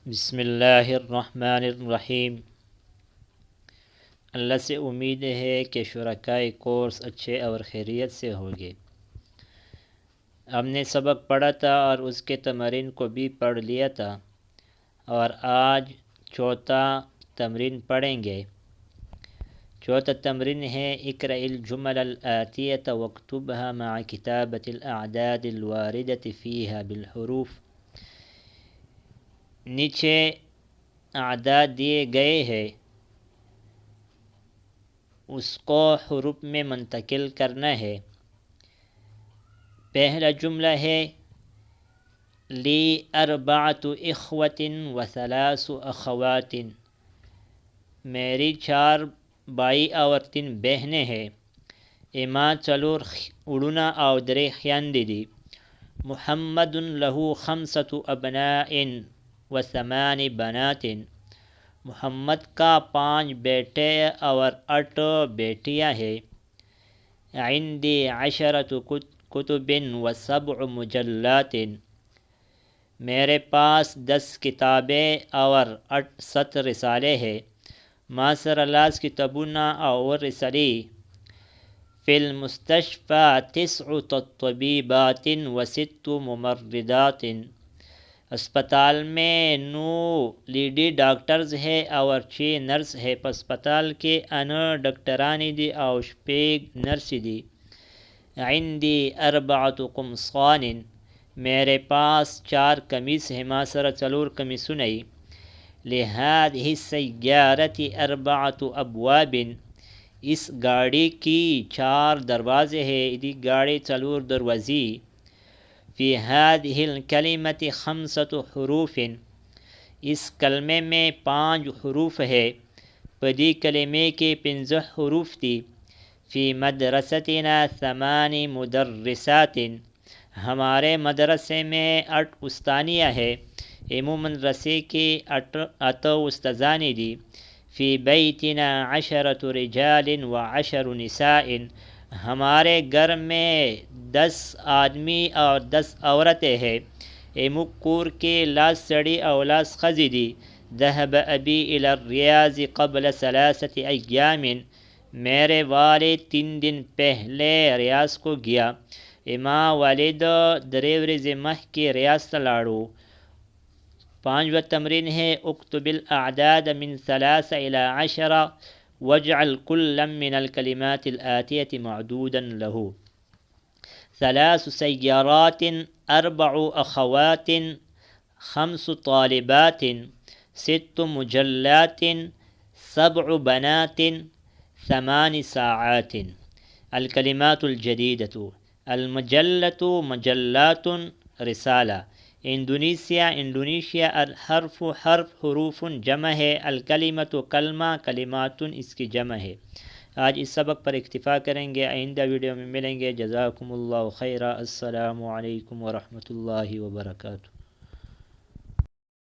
بسم اللہ الرحمن الرحیم۔ اللہ سے امید ہے کہ شرکائے کورس اچھے اور خیریت سے ہوگے۔ ہم نے سبق پڑھا تھا اور اس کے تمرین کو بھی پڑھ لیا تھا، اور آج چوتھا تمرین پڑھیں گے۔ چوتھا تمرین ہے اقرأ الجمل الآتیۃ واکتبها مع کتابۃ الاعداد الواردۃ فیہا بالحروف۔ نیچے اعداد دیے گئے ہیں، اس کو حروف میں منتقل کرنا ہے۔ پہلا جملہ ہے لی اربعۃ اخوۃ وثلاث اخوات، میری 4 بھائی اور 3 بہنیں ہیں۔ اما چلور اڑنا اور 3 خیاندی دی۔ محمد له 5 ابناء و8 بنات، محمد کا 5 بیٹے اور 8 بیٹیاں ہیں۔ عندی 10 کتب و7 مجلات، میرے پاس 10 کتابیں اور 7 رسالے ہیں۔ ما سرلاس کتابنا اور رسالی۔ فی المستشفى 9 طبیبات و6 ممرضات، اسپتال میں 9 لیڈی ڈاکٹرز ہے اور 6 نرس ہے۔ اسپتال کے ڈاکٹرانی دی اور 6 نرس دی۔ عندی 4 قمصان، میرے پاس 4 قمیص ہیں۔ ما سر 4 قمیص نہیں۔ لہذه السیارة 4 ابواب، اس گاڑی کی 4 دروازے ہیں۔ دی گاڑی 4 دروازی۔ فی هذه الکلمة 5 حروف، اس کلمے میں 5 حروف ہے۔ پدی کلمے کے 5 حروف تھی۔ فی مدرستنا 8 مدرسات، ہمارے مدرسے میں 8 استانیہ ہے۔ ایمو مدرسے کے 8 استاذانی دی۔ فی بیتنا 10 رجال و10 نساء، ہمارے گھر میں 10 آدمی اور 10 عورتیں ہیں۔ ایمو کور کے لاس سڑی اور لاس خزی دی۔ ذهب ابی الی الریاض قبل 3 ایام، میرے والد 3 دن پہلے ریاض کو گیا۔ اما والد دریورز مہ کے ریاض تلاڑو۔ 5واں تمرین ہے اکتب الاعداد من 3 الى 10 واجعل كل من الكلمات الآتية معدودا له۔ 3 سيارات، 4 أخوات، 5 طالبات، 6 مجلات، 7 بنات، 8 ساعات۔ الكلمات الجديدة، المجلة مجلات، رسالة۔ انڈونیشیا الحرف حرف حروف جمع ہے، الکلمۃ کلمہ کلمات اس کی جمع ہے۔ آج اس سبق پر اکتفا کریں گے، آئندہ ویڈیو میں ملیں گے۔ جزاکم اللہ خیرا۔ السلام علیکم ورحمۃ اللہ وبرکاتہ۔